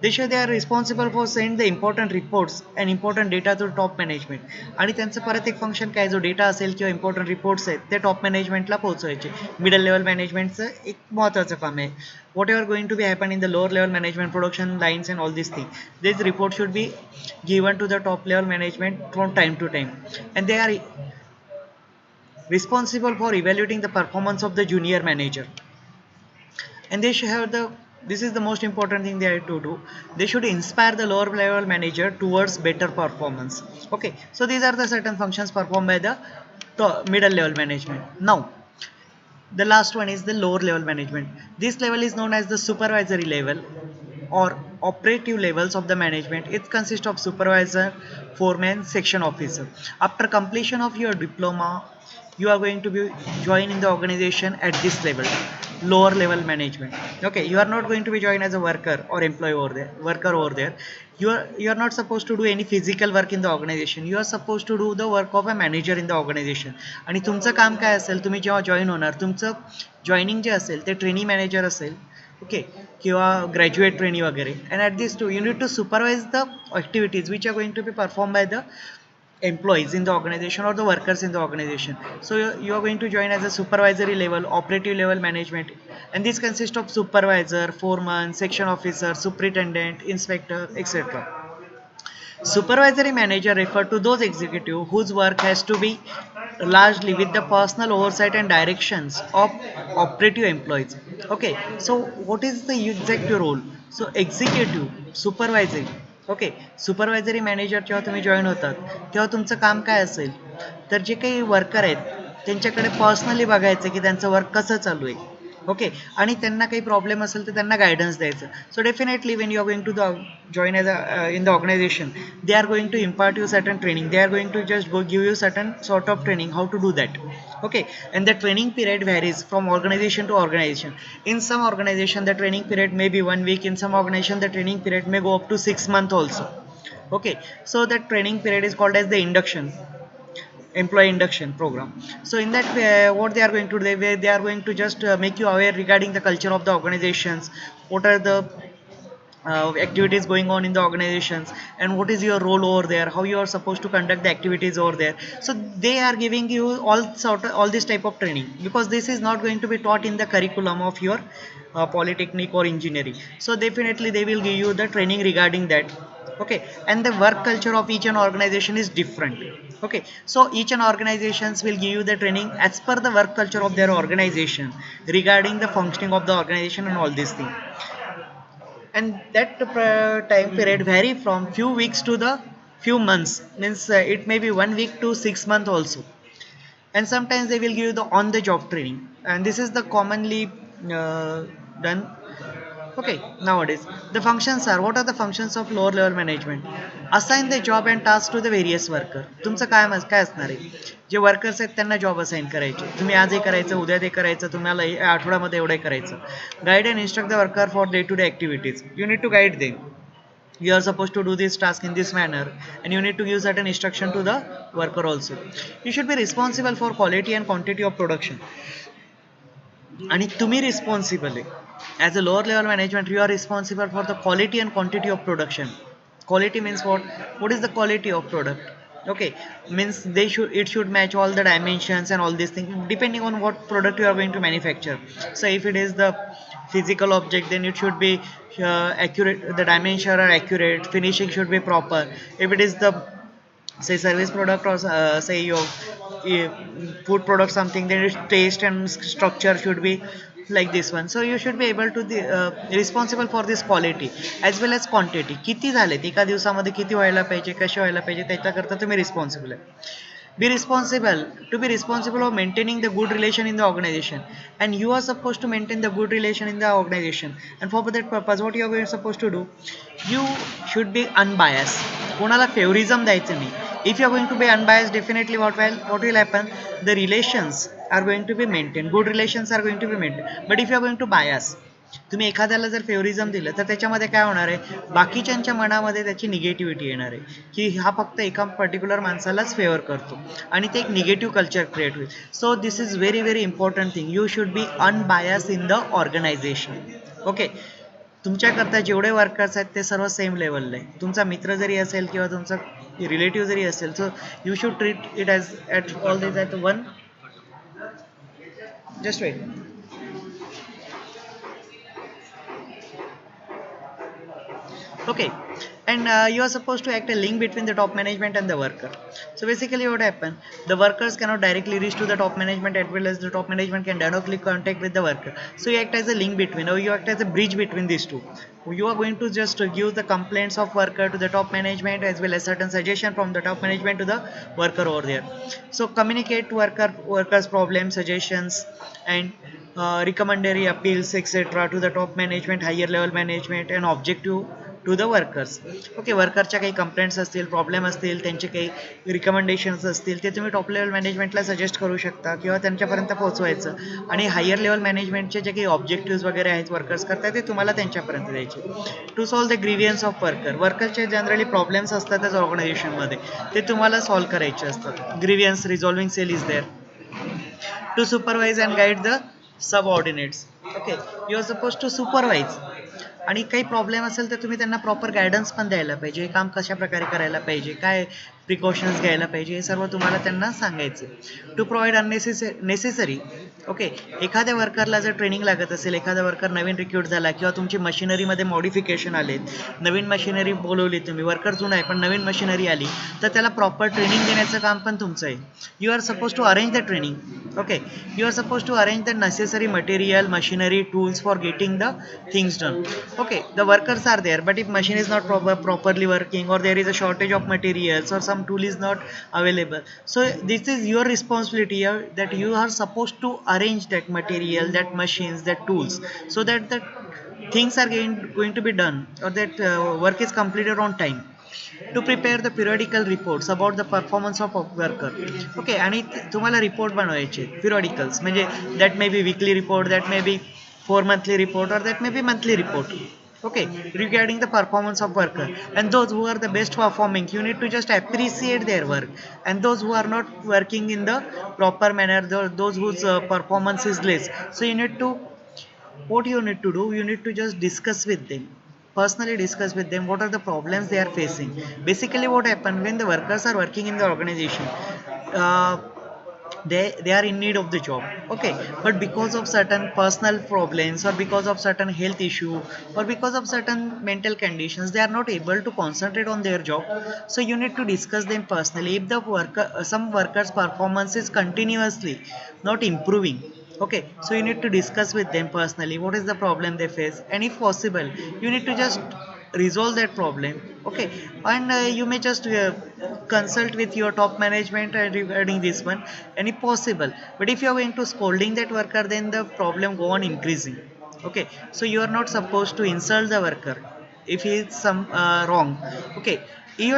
they are responsible for send the important reports and important data to top management. आणि त्यांचं परत एक function काय, जो data असेल किंवा important reports आहेत ते टॉप मॅनेजमेंटला पोहोचवायचे. मिडल लेवल मॅनेजमेंटचं एक महत्त्वाचं काम आहे. Whatever going to be happen in the lower level management, production lines and all this thing, this report should be given to the top level management from time to time, and they are responsible for evaluating the performance of the junior manager. And they should have the, this is the most important thing they have to do, they should inspire the lower level manager towards better performance. Okay, so these are the certain functions performed by the middle level management. Now the last one is the lower level management. This level is known as the supervisory level or operative levels of the management. It consists of supervisor, foreman, section officer. After completion of your diploma, you are going to be join in the organization at this level, lower level management. Okay, you are not going to be joined as a worker or employee over there, worker over there. You are not supposed to do any physical work in the organization. You are supposed to do the work of a manager in the organization. आणि तुमचं काम काय असेल, तुम्ही जेव्हा join होणार, तुमचं joining जे असेल ते ट्रेनी मॅनेजर असेल, ओके, किंवा ग्रॅज्युएट ट्रेनी वगैरे. And at this to you need to supervise the activities which are going to be perform by the employees in the organization or the workers in the organization. So you are going to join as a supervisory level, operative level management, and this consists of supervisor, foreman, section officer, superintendent, inspector, etc. Supervisory manager refer to those executive whose work has to be largely with the personal oversight and directions of operative employees. Okay, so what is the exact role? So executive, supervisory. Okay, supervisory manager जेव्हा तुम्ही join होतात तेव्हा तुमचं काम काय असेल, तर जे काही वर्कर आहेत त्यांच्याकडे पर्सनली बघायचं की त्यांचं वर्क कसं चालू आहे. ओके आणि त्यांना काही प्रॉब्लेम असेल तर त्यांना गायडन्स द्यायचं so definitely when you are going to the join as a in the organization they are going to impart you certain training they are going to just go give you certain sort of training how to do that okay and the training period varies from organization to organization in some organization the training period may be 1 week in some organization the training period may go up to 6 months also okay so that training period is called as the induction employee induction program so in that what they are going to do they are going to just make you aware regarding the culture of the organizations what are the activities going on in the organizations and what is your role over there how you are supposed to conduct the activities over there so they are giving you all this type of training because this is not going to be taught in the curriculum of your polytechnic or engineering so definitely they will give you the training regarding that okay and the work culture of each and organization is different okay so each and organizations will give you the training as per the work culture of their organization regarding the functioning of the organization and all these things and that time period vary from few weeks to the few months means it may be 1 week to 6 months also and sometimes they will give you the on the job training and this is the commonly done okay nowadays the functions are what are the functions of lower level management assign the job and task to the various worker तुमचं काय असणार आहे जे workers आहेत त्यांना job assign करायचे तुम्ही आज हे करायचं उद्या ते करायचं तुम्हाला या आठवड्यामध्ये एवढं करायचं guide and instruct the worker for day to day activities you need to guide them you are supposed to do this task in this manner and you need to give certain instruction to the worker also you should be responsible for quality and quantity of production आणि तुम्ही responsible आहे as a lower level management you are responsible for the quality and quantity of production quality means what is the quality of product okay means it should match all the dimensions and all these things depending on what product you are going to manufacture so if it is the physical object then it should be accurate the dimensions are accurate finishing should be proper if it is the say service product or say your food product something then its taste and structure should be like this one so you should be able to responsible for this quality as well as quantity किती झालेत एका दिवसामध्ये किती व्हायला पाहिजे कसे व्हायला पाहिजे त्याच्याकरता तुम्ही रिस्पॉन्सिबल आहे be responsible to be responsible of maintaining the good relation in the organization and you are supposed to maintain the good relation in the organization and for that purpose what you are supposed to do you should be unbiased कोणाला फेवरिझम द्यायचं नाही if you are going to be unbiased definitely what will happen the relations are going to be maintained good relations are going to be maintained but if you are going to bias तुम्ही एखाद्याला जर फेवरिझम दिलं तर त्याच्यामध्ये काय होणार आहे बाकीच्यांच्या मनामध्ये त्याची निगेटिव्हिटी येणार आहे की हा फक्त एका पर्टिक्युलर माणसालाच फेवर करतो आणि ते एक निगेटिव्ह कल्चर क्रिएट होईल so this is very very important thing you should be unbias in the organisation okay तुमच्याकरता जेवढे वर्कर्स आहेत ते सर्व सेम लेवलला आहे तुमचा मित्र जरी असेल किंवा तुमचा रिलेटिव्ह जरी असेल so you should treat it as at all this at one just wait okay and you are supposed to act a link between the top management and the worker so basically what happened the workers cannot directly reach to the top management as well as the top management can directly contact with the worker so you act as a link between or you act as a bridge between these two you are going to just give the complaints of worker to the top management as well as certain suggestion from the top management to the worker over there so communicate workers problems suggestions and recommendatory appeals etc to the top management higher level management and objective to the workers okay वर्करच्या काही complaints असतील problem असतील त्यांचे काही recommendations असतील ते तुम्ही top level मॅनेजमेंटला suggest करू शकता किंवा त्यांच्यापर्यंत पोहोचवायचं आणि हायर लेवल मॅनेजमेंटचे जे काही ऑब्जेक्टिव्ह वगैरे आहेत वर्कर्स करतात ते तुम्हाला त्यांच्यापर्यंत द्यायचे to solve the grievance of वर्करचे जनरली प्रॉब्लेम्स असतातच ऑर्गनायझेशनमध्ये ते तुम्हाला सॉल्व करायचे असतात grievance resolving cell is there to supervise and guide the subordinates okay you are suppose to supervise आणि काही प्रॉब्लेम असेल तर तुम्ही त्यांना प्रॉपर गायडन्स पण द्यायला पाहिजे हे काम कशा प्रकारे करायला पाहिजे काय प्रिकॉशन्स घ्यायला पाहिजे हे सर्व तुम्हाला त्यांना सांगायचं टू प्रोव्हाइड नेसेसरी ओके एखाद्या वर्करला जर ट्रेनिंग लागत असेल एखादा वर्कर नवीन रिक्रूट झाला किंवा तुमची मशिनरीमध्ये मॉडिफिकेशन आलेत नवीन मशिनरी बोलवली तुम्ही वर्कर जुना आहे पण नवीन मशिनरी आली तर त्याला प्रॉपर ट्रेनिंग देण्याचं काम पण तुमचं आहे you are suppose to arrange the training okay you are supposed to arrange the necessary material machinery tools for getting the things done okay the workers are there but if machine is not properly working or there is a shortage of materials or some some tool is not available. So this is your responsibility that you are supposed to arrange that material, that machines, that tools, so that the things are going to be done, or that work is completed on time. To prepare the periodical reports about the performance of a worker. Okay, आणि तुम्हाला report बनवायचे periodicals, म्हणजे that may be weekly report, that may be 4 monthly report, or that may be monthly report. Okay, regarding the performance of worker, and those who are the best performing, you need to just appreciate their work, and those who are not working in the proper manner, those whose performance is less, so you need to, what you need to do, you need to just discuss with them, personally discuss with them what are the problems they are facing. Basically what happens when the workers are working in the organization, uh, they are in need of the job. Okay, but because of certain personal problems, or because of certain health issue, or because of certain mental conditions, they are not able to concentrate on their job. So you need to discuss them personally. If the worker, some workers performance is continuously not improving, okay, so you need to discuss with them personally what is the problem they face, and if possible you need to just resolve that problem. Okay, and you may just consult with your top management regarding this one, and if possible. But if you are going to scolding that worker, then the problem go on increasing. Okay, so you are not supposed to insult the worker if he is some wrong. Okay, you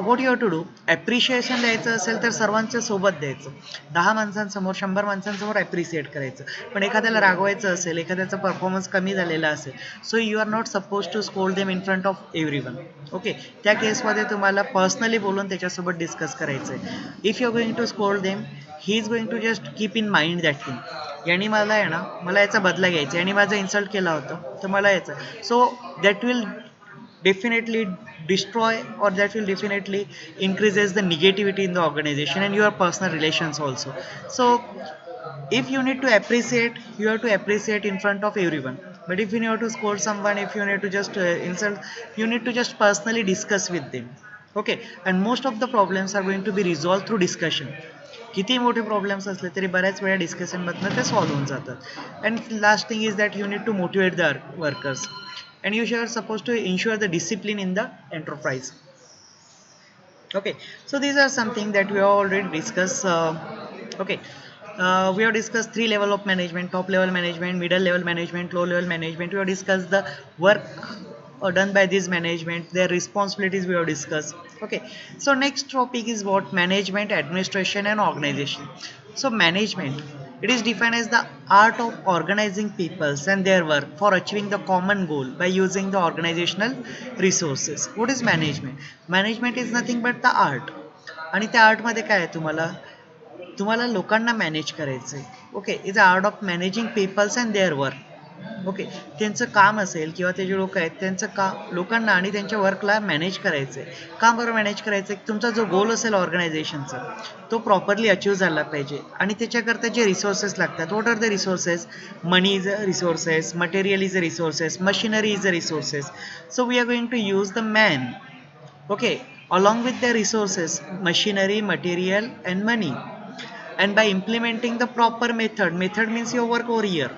what you have to do, appreciation द्यायचं असेल तर सर्वांच्या सोबत द्यायचं, 10 माणसांसमोर 100 माणसांसमोर appreciate करायचं. पण एखाद्याला रागवायचं असेल, एखाद्याचा परफॉर्मन्स कमी झालेला असेल, so you are not suppose to scold them in front of everyone. Okay, त्या केसमध्ये तुम्हाला पर्सनली बोलून त्याच्यासोबत डिस्कस करायचं आहे. If you are going to scold them, he is going to just keep in mind that thing, यांनी मला आहे ना, मला याचा बदला घ्यायचा, यांनी माझा इन्सल्ट केला होता तर मला याचा, so that will definitely destroy, or that will definitely increases the negativity in the organization and your personal relations also. So if you need to appreciate, you have to appreciate in front of everyone. But if you need to scold someone, if you need to just insult, you need to just personally discuss with them. Okay, and most of the problems are going to be resolved through discussion. किती मोठे problems असले तरी बऱ्याच वेळा discussion मधनं ते solve होऊन जातात. And last thing is that you need to motivate the workers, and you are supposed to ensure the discipline in the enterprise. Okay, so these are something that we have already discussed. Okay, we have discussed 3 level of management: top level management, middle level management, low level management. We have discussed the work done by this management, their responsibilities we have discussed. Okay, so next topic is what? Management, administration and organization. So management, it is defined as the art of organizing peoples and their work for achieving the common goal by using the organizational resources. What is management? Management is nothing but the art. आणि त्या आर्टमध्ये काय आहे, तुम्हाला तुम्हाला लोकांना manage करायचं आहे. Okay, is a art of managing peoples and their work. Okay, त्यांचं काम असेल किंवा ते जे लोक आहेत त्यांचं काम लोकांना आणि त्यांच्या वर्कला मॅनेज करायचं आहे. का बरं मॅनेज करायचं आहे? तुमचा जो गोल असेल ऑर्गनायझेशनचा तो प्रॉपरली अचीव झाला पाहिजे, आणि त्याच्याकरता जे रिसोर्सेस लागतात, what are the resources? Money is a resources, material is a resources, machinery is a resources. So we are going to use the man, okay, along with the resources, machinery, material and money, and by implementing the proper method means your work over here.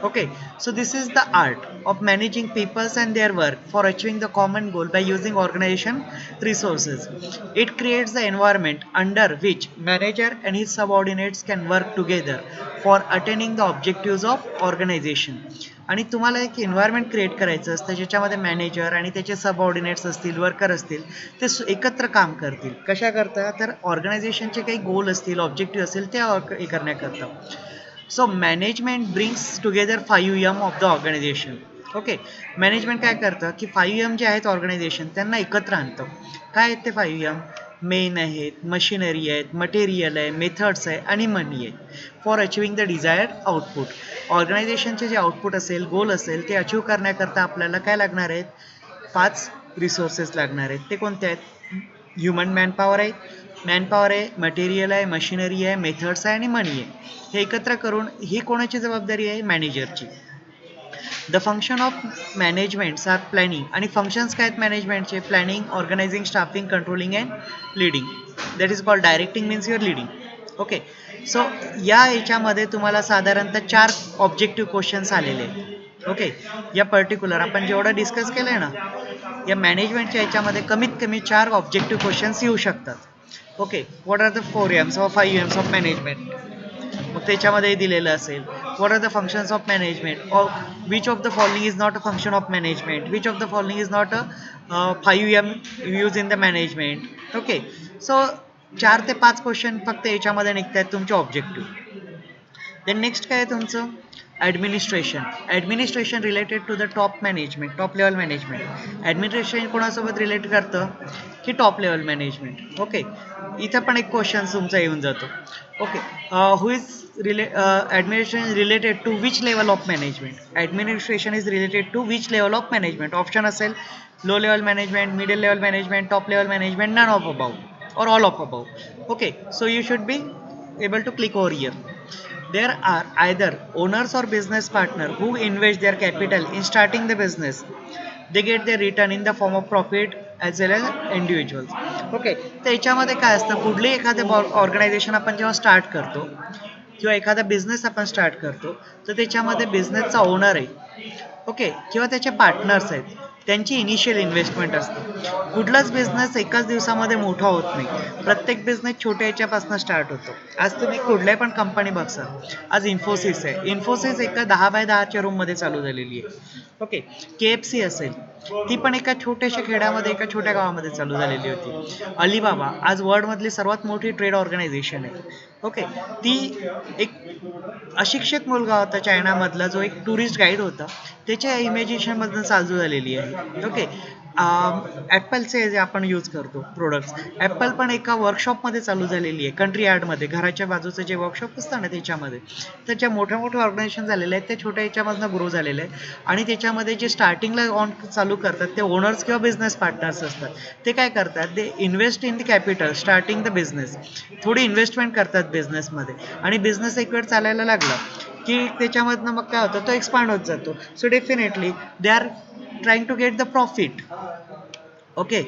Okay, so this is the art of managing peoples and their work for achieving the common goal by using organization resources. It creates the environment under which manager and his subordinates can work together for attaining the objectives of organization. आणि तुम्हाला एक environment create करायचं असतं ज्याच्यामध्ये manager आणि त्याचे subordinates असतील, worker असतील, ते एकत्र काम करतील. कशा करता? तर ऑर्गनायझेशनचे काही गोल असतील, ऑब्जेक्टिव्ह असतील ते हे करण्याकरता. So management brings together 5M of the organisation. Okay, management काय करतं की 5M जे आहेत ऑर्गनायझेशन त्यांना एकत्र आणतं. काय आहेत ते 5M? मेन आहेत, मशिनरी आहेत, मटेरियल आहे, मेथड्स आहे आणि मनी आहे for achieving the desired output. ऑर्गनायझेशनचे जे आउटपुट असेल, गोल असेल, ते अचीव करण्याकरता आपल्याला काय लागणार आहेत? 5 रिसोर्सेस लागणार आहेत. ते कोणते आहेत? ह्युमन मॅनपॉवर आहे, मटेरियल आहे, मशिनरी आहे, मेथड्स आहे आणि मनी आहे. हे एकत्र करून ही कोणाची जबाबदारी आहे? मॅनेजरची. The function of managements are planning, आणि फंक्शन्स काय आहेत मॅनेजमेंटचे? Planning, organising, staffing, controlling and leading. That is called directing means your leading. Okay, so या याच्यामध्ये तुम्हाला साधारणतः 4 ऑब्जेक्टिव्ह क्वेश्चन्स आलेले आहेत. ओके. या पर्टिक्युलर आपण जेवढं डिस्कस केलंय ना, या मॅनेजमेंटच्या याच्यामध्ये कमीत कमी 4 ऑब्जेक्टिव्ह क्वेश्चन्स येऊ शकतात. Okay, what are the 4 Ms or 5 Ms of management, मग त्याच्यामध्ये दिलेलं असेल what are the functions of management, or which of the following is not a function of management, which of the following is not a 5 use in the management. Okay, so 4 ते 5 question फक्त याच्यामध्ये निघत आहेत तुमचे objective. Then next काय आहे तुमचं administration. Administration related to the top management, top level management. Administration कोणासोबत रिलेट करतं की टॉप लेवल मॅनेजमेंट. ओके, इथं पण एक क्वेश्चन तुमचा येऊन जातो. Okay, who is administration related to which level of management. Administration is related to which level of management. Option असेल low level management, middle level management, top level management, none of above or all of above. Okay, so you should be able to click over here. There are either owners or business partner who invest their capital in starting the business. They get their return in the form of profit as well as individuals. Okay, तर याच्यामध्ये काय असतं, कुठली एखादं organisation आपण जेव्हा start करतो किंवा एखादा बिझनेस आपण स्टार्ट करतो तर त्याच्यामध्ये बिझनेसचा ओनर आहे, ओके, किंवा त्याचे पार्टनर्स आहेत, त्यांची इनिशियल इन्व्हेस्टमेंट असते. कुठलाच बिझनेस एकाच दिवसामध्ये मोठा होत नाही. प्रत्येक बिझनेस छोट्या याच्यापासून स्टार्ट होतो. आज तुम्ही कुठल्याही पण कंपनी बघसा, आज इन्फोसिस आहे, इन्फोसिस एका 10x10च्या रूममध्ये चालू झालेली आहे. ओके, KFC असेल, ती पण एका छोट्याशा खेड्यामध्ये एका छोट्या गावामध्ये चालू झालेली होती. अलिबाबा आज वर्ल्डमधली सर्वात मोठी ट्रेड ऑर्गनायझेशन आहे. ओके, ती एक अशिक्षित मुलगा होता चायनामधला जो एक टुरिस्ट गाईड होता, त्याच्या इमॅजिनेशनमधून चालू झालेली आहे. ओके, ॲपलचे जे आपण यूज करतो प्रोडक्ट्स, ॲपल पण एका वर्कशॉपमध्ये चालू झालेली आहे, कंट्री यार्डमध्ये, घराच्या बाजूचं जे वर्कशॉप असतं ना त्याच्यामध्ये. तर ज्या मोठ्या मोठ्या ऑर्गनायझेशन झालेले आहेत त्या छोट्या याच्यामधनं ग्रो झालेले आहे. आणि त्याच्यामध्ये जे स्टार्टिंगला ऑन चालू करतात ते ओनर्स किंवा बिझनेस पार्टनर्स असतात. ते काय करतात, they invest in the capital starting the business. थोडी इन्व्हेस्टमेंट करतात बिझनेसमध्ये आणि बिझनेस एक वेळ चालायला लागला की त्याच्यामधनं मग काय होतं, तो एक्सपांड होत जातो. So definitely they are trying to get the profit. Okay,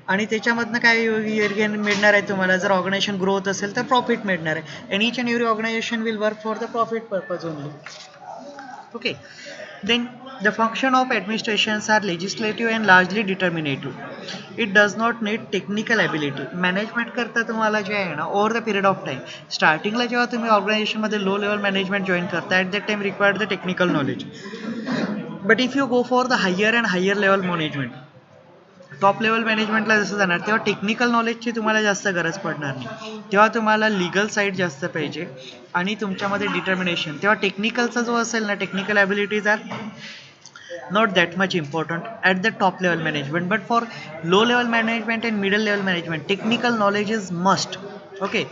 आणि त्याच्यामधनं काय मिळणार आहे तुम्हाला, जर ऑर्गनायझेशन ग्रो होत असेल तर प्रॉफिट मिळणार आहे. And each and every organization will work for the profit purpose only. Okay, then the function of administrations are legislative and largely determinative. It does not need technical ability. Management करता तुम्हाला जे आहे ना over the period of time, स्टार्टिंगला जेव्हा तुम्ही ऑर्गनायझेशनमध्ये low level management join करता at that time required the technical knowledge. But if you go for the higher and higher level management, top level मॅनेजमेंटला जसं जाणार तेव्हा टेक्निकल नॉलेजची तुम्हाला जास्त गरज पडणार नाही. तेव्हा तुम्हाला लिगल साईड जास्त पाहिजे आणि तुमच्यामध्ये डिटर्मिनेशन. तेव्हा टेक्निकलचा जो असेल ना, technical abilities are not that much important at the top level management, but for low level management and middle level management technical knowledge is must. Okay,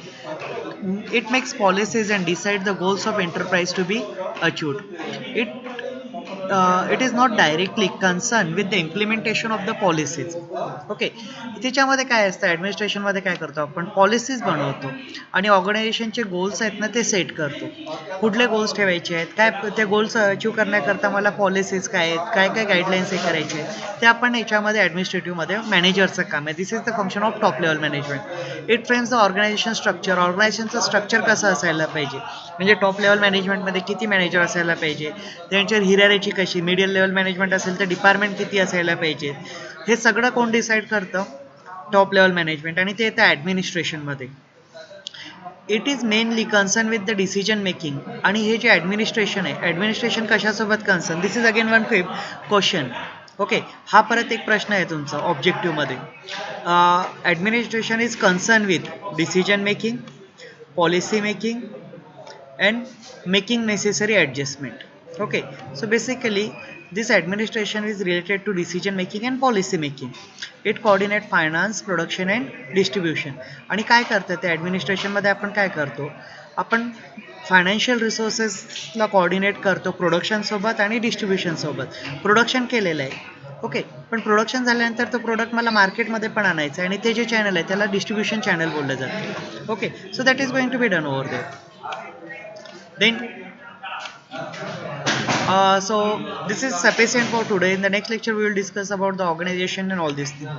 it makes policies and decide the goals of enterprise to be achieved. It is not directly concerned with the implementation of the policies. Okay, त्याच्यामध्ये काय असतं, ॲडमिनिस्ट्रेशनमध्ये काय करतो आपण, policies बनवतो आणि ऑर्गनायझेशनचे goals आहेत ना ते सेट करतो. कुठले गोल्स ठेवायचे आहेत, काय त्या गोल्स अचीव करण्याकरता मला पॉलिसीज काय आहेत, काय काय गाईडलाईन्स हे करायचे आहेत, ते आपण याच्यामध्ये ॲडमिनिस्ट्रेटिव्हमध्ये मॅनेजरचं काम आहे. This is the function of top level management. It frames the organisation structure. ऑर्गनायझेशनचं स्ट्रक्चर कसं असायला पाहिजे, म्हणजे टॉप लेवल मॅनेजमेंटमध्ये किती मॅनेजर असायला पाहिजे, त्यांच्यावर हिरार्ची कशी, मिडियल लेवल मॅनेजमेंट असेल तर डिपार्टमेंट किती असायला पाहिजे, हे सगळं कोण डिसाईड करतं, टॉप लेवल मॅनेजमेंट. आणि ते येतं ॲडमिनिस्ट्रेशनमध्ये. It is mainly concern with the decision making. आणि हे जे ॲडमिनिस्ट्रेशन आहे, ॲडमिनिस्ट्रेशन कशासोबत concern, this is again one question. Okay, हा परत एक प्रश्न आहे तुमचा ऑब्जेक्टिव्हमध्ये. Administration is concern with decision making, policy making and making necessary adjustment. Okay, so basically this administration is related to decision making and policy making. It coordinate finance, production and distribution. आणि काय करतं ते ॲडमिनिस्ट्रेशनमध्ये, आपण काय करतो, आपण financial रिसोर्सेसला coordinate करतो प्रोडक्शनसोबत आणि डिस्ट्रीब्युशनसोबत. प्रोडक्शन केलेलं आहे, ओके, पण प्रोडक्शन झाल्यानंतर तो प्रोडक्ट मला मार्केटमध्ये पण आणायचं आहे आणि ते जे चॅनल आहे त्याला डिस्ट्रीब्युशन चॅनल बोललं जातं. Okay, so that is going to be done over there. Then so this is sufficient for today. In the next lecture we will discuss about the organization and all these things.